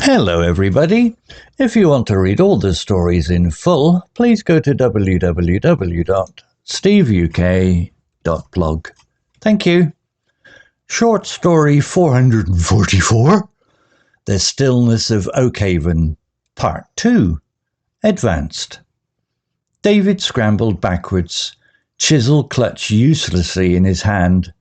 Hello everybody. If you want to read all the stories in full, please go to www.steveuk.blog. Thank you. Short story 444, The Stillness of Oakhaven, Part 2, Advanced. David scrambled backwards, chisel clutched uselessly in his hand,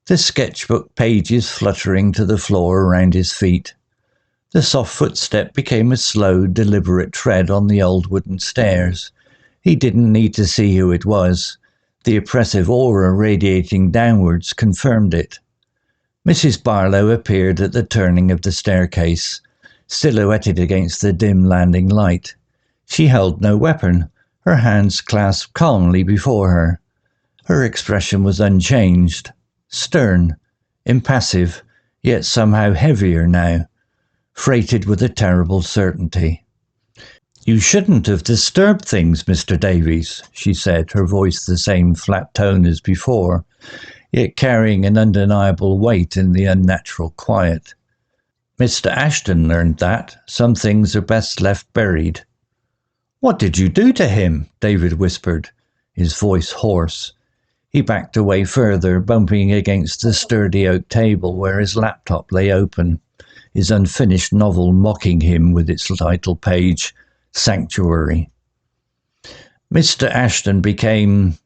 the sketchbook pages fluttering to the floor around his feet. The soft footstep became a slow, deliberate tread on the old wooden stairs. He didn't need to see who it was. The oppressive aura radiating downwards confirmed it. Mrs. Barlow appeared at the turning of the staircase, silhouetted against the dim landing light. She held no weapon, her hands clasped calmly before her. Her expression was unchanged, stern, impassive, yet somehow heavier now, freighted with a terrible certainty. "You shouldn't have disturbed things, Mr. Davies," she said, her voice the same flat tone as before, yet carrying an undeniable weight in the unnatural quiet. "Mr. Ashton learned that. Some things are best left buried." "What did you do to him?" David whispered, his voice hoarse. He backed away further, bumping against the sturdy oak table where his laptop lay open, his unfinished novel mocking him with its title page, Sanctuary. "Mr. Ashton became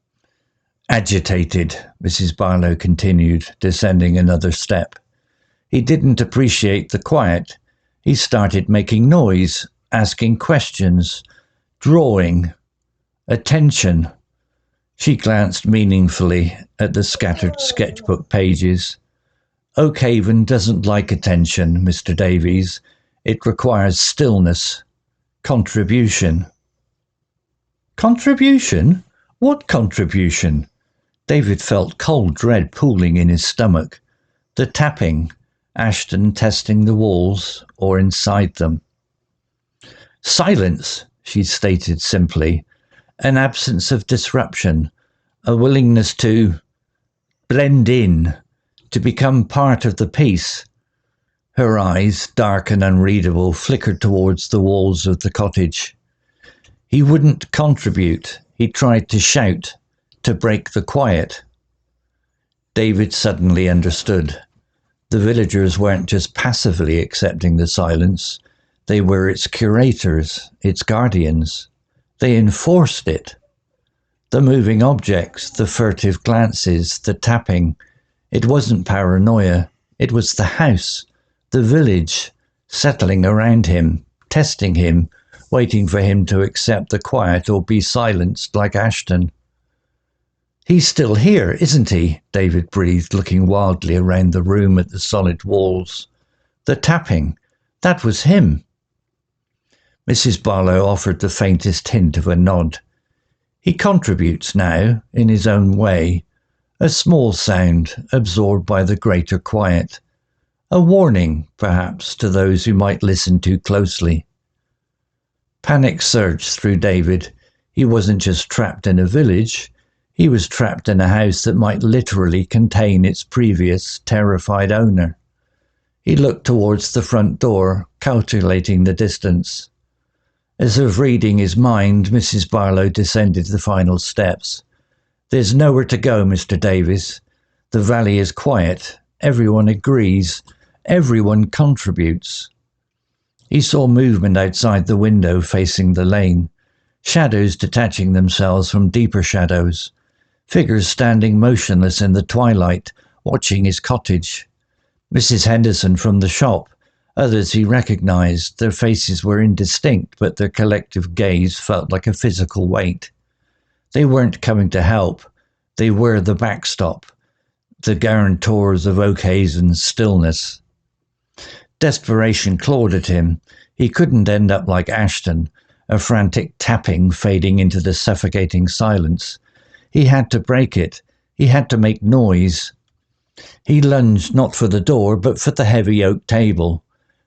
agitated," Mrs. Barlow continued, descending another step. "He didn't appreciate the quiet. He started making noise, asking questions, drawing, attention." She glanced meaningfully at the scattered sketchbook pages. "Oakhaven doesn't like attention, Mr. Davies. It requires stillness. Contribution." "Contribution? What contribution?" David felt cold dread pooling in his stomach. The tapping, Ashton testing the walls or inside them. "Silence," she stated simply. "An absence of disruption. A willingness to blend in, to become part of the piece." Her eyes, dark and unreadable, flickered towards the walls of the cottage. "He wouldn't contribute. He tried to shout, to break the quiet." David suddenly understood. The villagers weren't just passively accepting the silence. They were its curators, its guardians. They enforced it. The moving objects, the furtive glances, the tapping. It wasn't paranoia. It was the house, the village, settling around him, testing him, waiting for him to accept the quiet or be silenced like Ashton. "He's still here, isn't he?" David breathed, looking wildly around the room at the solid walls. "The tapping, that was him." Mrs. Barlow offered the faintest hint of a nod. "He contributes now, in his own way. A small sound, absorbed by the greater quiet. A warning, perhaps, to those who might listen too closely." Panic surged through David. He wasn't just trapped in a village. He was trapped in a house that might literally contain its previous, terrified owner. He looked towards the front door, calculating the distance. As if reading his mind, Mrs. Barlow descended the final steps. "There's nowhere to go, Mr. Davies. The valley is quiet. Everyone agrees. Everyone contributes." He saw movement outside the window facing the lane, shadows detaching themselves from deeper shadows, figures standing motionless in the twilight, watching his cottage. Mrs. Henderson from the shop, others he recognized. Their faces were indistinct, but their collective gaze felt like a physical weight. They weren't coming to help. They were the backstop, the guarantors of Oakhaven's stillness. Desperation clawed at him. He couldn't end up like Ashton, a frantic tapping fading into the suffocating silence. He had to break it. He had to make noise. He lunged not for the door, but for the heavy oak table.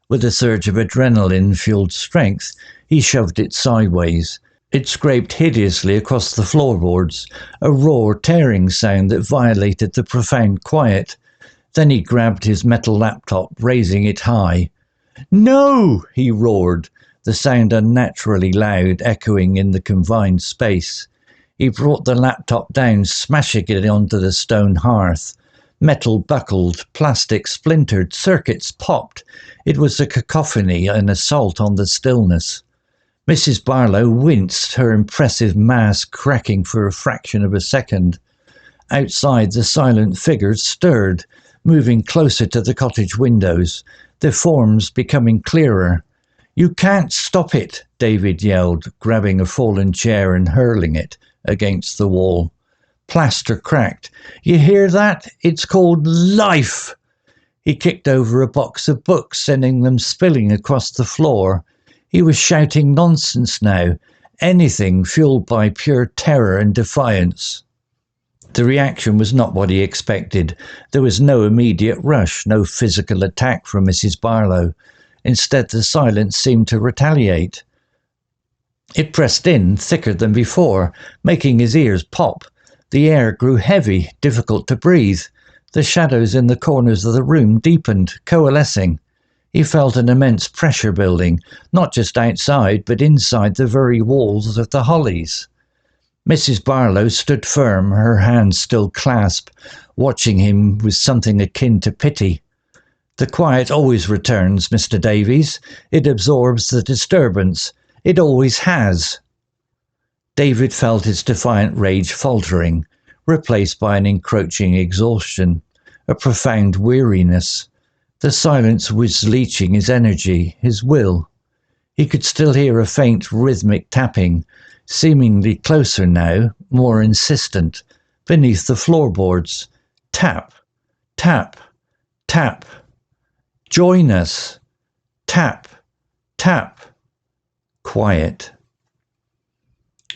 With a surge of adrenaline-fueled strength, he shoved it sideways. It scraped hideously across the floorboards, a raw, tearing sound that violated the profound quiet. Then he grabbed his metal laptop, raising it high. "No!" he roared, the sound unnaturally loud, echoing in the confined space. He brought the laptop down, smashing it onto the stone hearth. Metal buckled, plastic splintered, circuits popped. It was a cacophony, an assault on the stillness. Mrs. Barlow winced, her impressive mass cracking for a fraction of a second. Outside, the silent figures stirred, moving closer to the cottage windows, their forms becoming clearer. "You can't stop it," David yelled, grabbing a fallen chair and hurling it against the wall. Plaster cracked. "You hear that? It's called life!" He kicked over a box of books, sending them spilling across the floor. He was shouting nonsense now, anything fueled by pure terror and defiance. The reaction was not what he expected. There was no immediate rush, no physical attack from Mrs. Barlow. Instead, the silence seemed to retaliate. It pressed in, thicker than before, making his ears pop. The air grew heavy, difficult to breathe. The shadows in the corners of the room deepened, coalescing. He felt an immense pressure building, not just outside, but inside the very walls of the Hollies. Mrs. Barlow stood firm, her hands still clasped, watching him with something akin to pity. "The quiet always returns, Mr. Davies. It absorbs the disturbance. It always has." David felt his defiant rage faltering, replaced by an encroaching exhaustion, a profound weariness. The silence was leaching his energy, his will. He could still hear a faint rhythmic tapping, seemingly closer now, more insistent, beneath the floorboards. Tap, tap, tap. "Join us." Tap, tap. Quiet.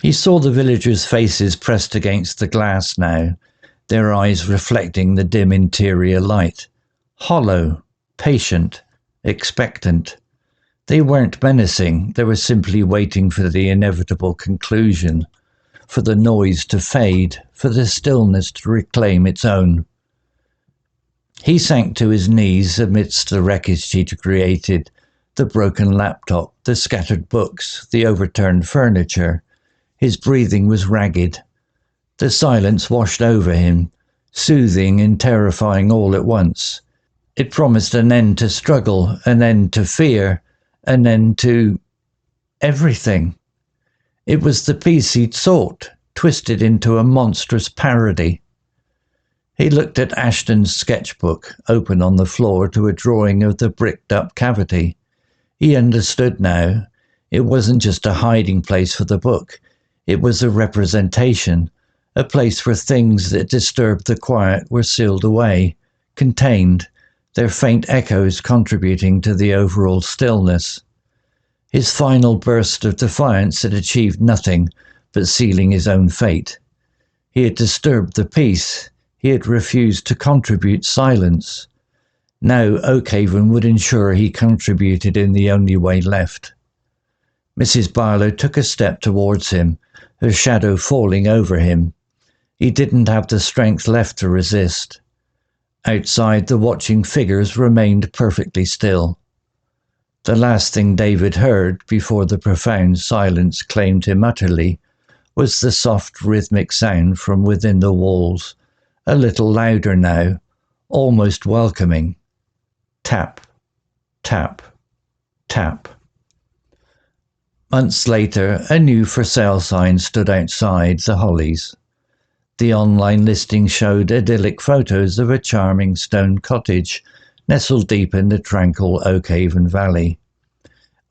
He saw the villagers' faces pressed against the glass now, their eyes reflecting the dim interior light. Hollow, patient, expectant. They weren't menacing, they were simply waiting for the inevitable conclusion, for the noise to fade, for the stillness to reclaim its own. He sank to his knees amidst the wreckage he'd created, the broken laptop, the scattered books, the overturned furniture. His breathing was ragged. The silence washed over him, soothing and terrifying all at once. It promised an end to struggle, an end to fear, an end to everything. It was the peace he'd sought, twisted into a monstrous parody. He looked at Ashton's sketchbook, open on the floor to a drawing of the bricked-up cavity. He understood now. It wasn't just a hiding place for the book. It was a representation, a place where things that disturbed the quiet were sealed away, contained, their faint echoes contributing to the overall stillness. His final burst of defiance had achieved nothing but sealing his own fate. He had disturbed the peace. He had refused to contribute silence. Now Oakhaven would ensure he contributed in the only way left. Mrs. Barlow took a step towards him, her shadow falling over him. He didn't have the strength left to resist. Outside, the watching figures remained perfectly still. The last thing David heard before the profound silence claimed him utterly was the soft rhythmic sound from within the walls, a little louder now, almost welcoming. Tap, tap, tap. Months later, a new for sale sign stood outside the Hollies. The online listing showed idyllic photos of a charming stone cottage nestled deep in the tranquil Oakhaven Valley.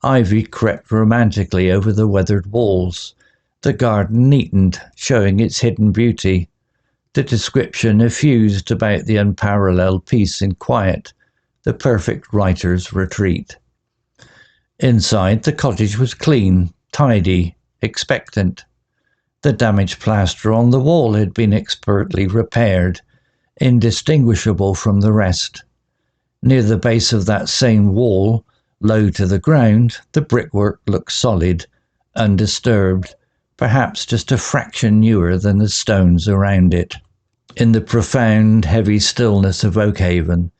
Ivy crept romantically over the weathered walls, the garden neatened, showing its hidden beauty. The description effused about the unparalleled peace and quiet, the perfect writer's retreat. Inside, the cottage was clean, tidy, expectant. The damaged plaster on the wall had been expertly repaired, indistinguishable from the rest. Near the base of that same wall, low to the ground, the brickwork looked solid, undisturbed, perhaps just a fraction newer than the stones around it. In the profound, heavy stillness of Oakhaven,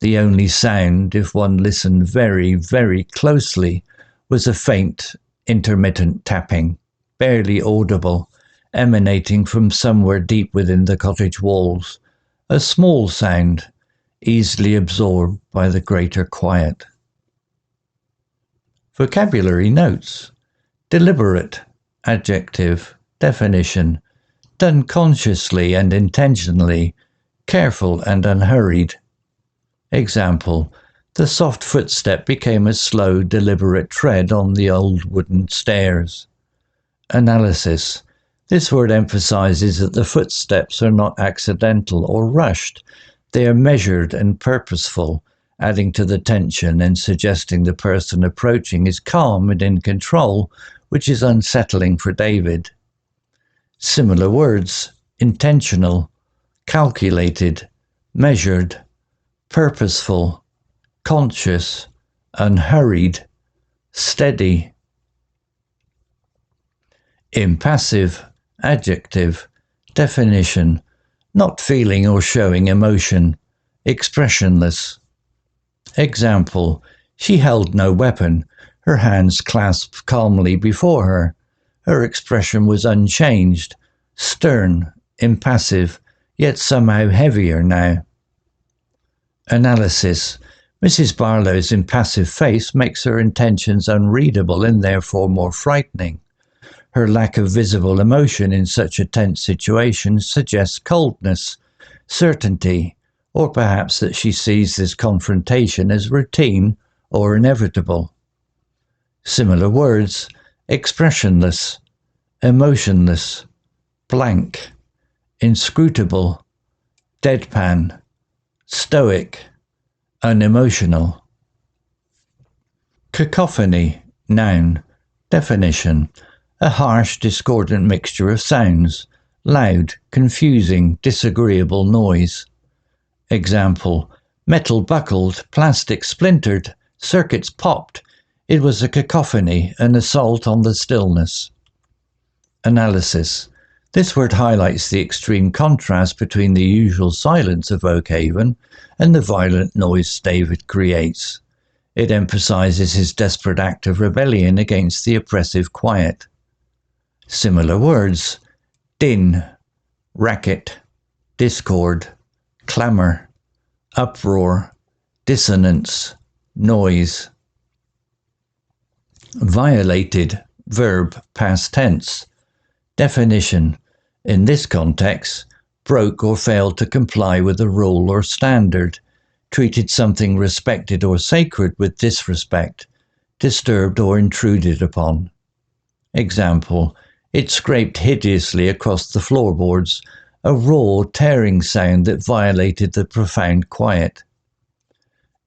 The only sound, if one listened very, very closely, was a faint, intermittent tapping, barely audible, emanating from somewhere deep within the cottage walls, a small sound, easily absorbed by the greater quiet. Vocabulary notes. Deliberate, adjective, definition, done consciously and intentionally, careful and unhurried. Example, the soft footstep became a slow, deliberate tread on the old wooden stairs. Analysis. This word emphasizes that the footsteps are not accidental or rushed. They are measured and purposeful, adding to the tension and suggesting the person approaching is calm and in control, which is unsettling for David. Similar words: intentional, calculated, measured, purposeful, conscious, unhurried, steady. Impassive, adjective, definition, not feeling or showing emotion, expressionless. Example, she held no weapon, her hands clasped calmly before her. Her expression was unchanged, stern, impassive, yet somehow heavier now. Analysis. Mrs. Barlow's impassive face makes her intentions unreadable and therefore more frightening. Her lack of visible emotion in such a tense situation suggests coldness, certainty, or perhaps that she sees this confrontation as routine or inevitable. Similar words: expressionless, emotionless, blank, inscrutable, deadpan, stoic, unemotional. Cacophony, noun, definition, a harsh, discordant mixture of sounds, loud, confusing, disagreeable noise. Example, metal buckled, plastic splintered, circuits popped. It was a cacophony, an assault on the stillness. Analysis. This word highlights the extreme contrast between the usual silence of Oakhaven and the violent noise David creates. It emphasizes his desperate act of rebellion against the oppressive quiet. Similar words: din, racket, discord, clamour, uproar, dissonance, noise. Violated, verb, past tense. Definition. In this context, broke or failed to comply with a rule or standard, treated something respected or sacred with disrespect, disturbed or intruded upon. Example, it scraped hideously across the floorboards, a raw, tearing sound that violated the profound quiet.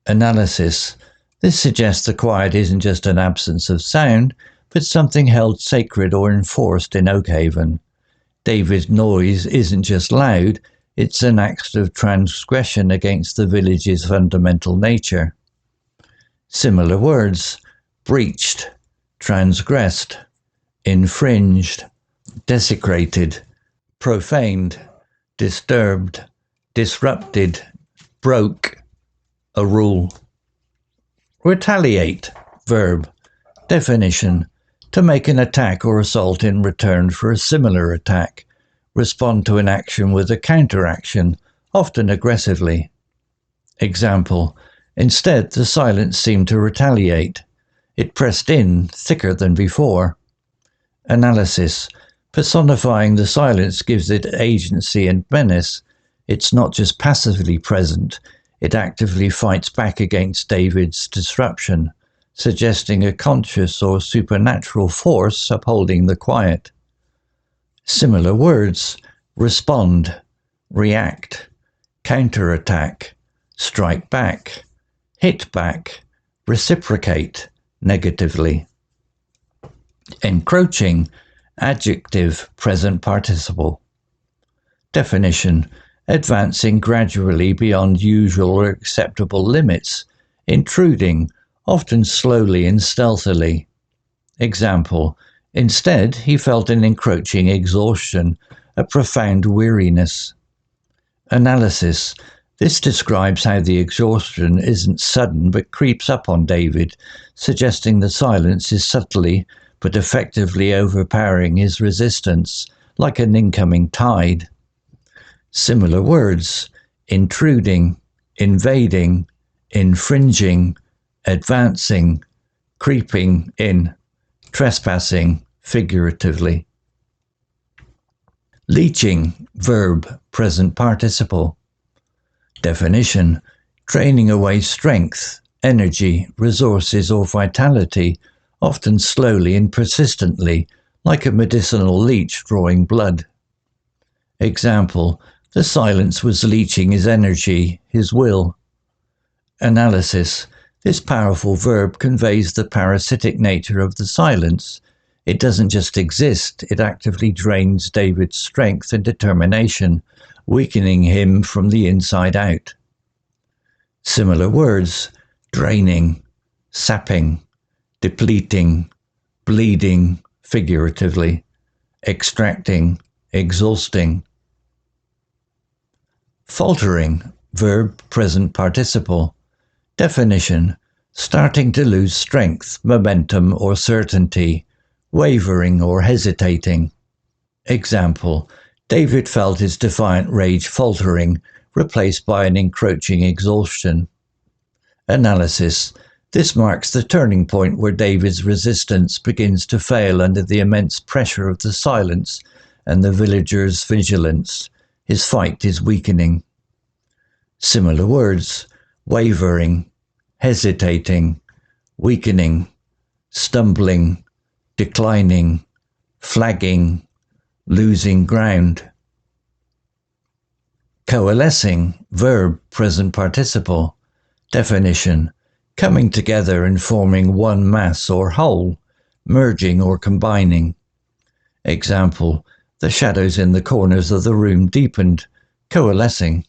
Analysis. This suggests the quiet isn't just an absence of sound, but something held sacred or enforced in Oakhaven. David's noise isn't just loud, it's an act of transgression against the village's fundamental nature. Similar words: breached, transgressed, infringed, desecrated, profaned, disturbed, disrupted, broke a rule. Retaliate, verb, definition, to make an attack or assault in return for a similar attack, respond to an action with a counteraction, often aggressively. Example, instead the silence seemed to retaliate. It pressed in, thicker than before. Analysis. Personifying the silence gives it agency and menace. It's not just passively present, it actively fights back against David's disruption, suggesting a conscious or supernatural force upholding the quiet. Similar words: respond, react, counterattack, strike back, hit back, reciprocate negatively. Encroaching, adjective, present participle. Definition: advancing gradually beyond usual or acceptable limits, intruding, often slowly and stealthily. Example, instead he felt an encroaching exhaustion, a profound weariness. Analysis. This describes how the exhaustion isn't sudden but creeps up on David, suggesting the silence is subtly but effectively overpowering his resistance, like an incoming tide. Similar words: intruding, invading, infringing, advancing, creeping in, trespassing, figuratively. Leeching, verb, present participle. Definition: draining away strength, energy, resources, or vitality, often slowly and persistently, like a medicinal leech drawing blood. Example: the silence was leeching his energy, his will. Analysis: this powerful verb conveys the parasitic nature of the silence. It doesn't just exist, it actively drains David's strength and determination, weakening him from the inside out. Similar words: draining, sapping, depleting, bleeding, figuratively, extracting, exhausting. Faltering, verb, present participle. Definition: starting to lose strength, momentum, or certainty, wavering or hesitating. Example: David felt his defiant rage faltering, replaced by an encroaching exhaustion. Analysis: this marks the turning point where David's resistance begins to fail under the immense pressure of the silence and the villagers' vigilance. His fight is weakening. Similar words: wavering, hesitating, weakening, stumbling, declining, flagging, losing ground. Coalescing, verb, present participle. Definition: coming together and forming one mass or whole, merging or combining. Example: the shadows in the corners of the room deepened, coalescing.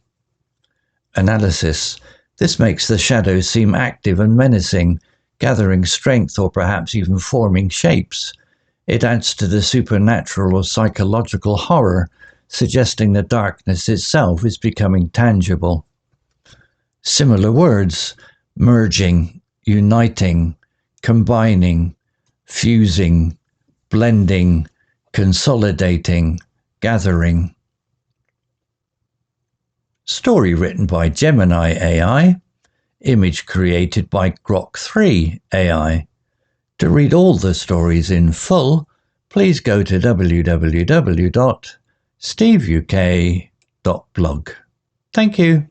Analysis: this makes the shadows seem active and menacing, gathering strength or perhaps even forming shapes. It adds to the supernatural or psychological horror, suggesting the darkness itself is becoming tangible. Similar words: merging, uniting, combining, fusing, blending, consolidating, gathering. Story written by Gemini AI. Image created by Grok 3 AI. To read all the stories in full, please go to www.steveuk.blog. Thank you.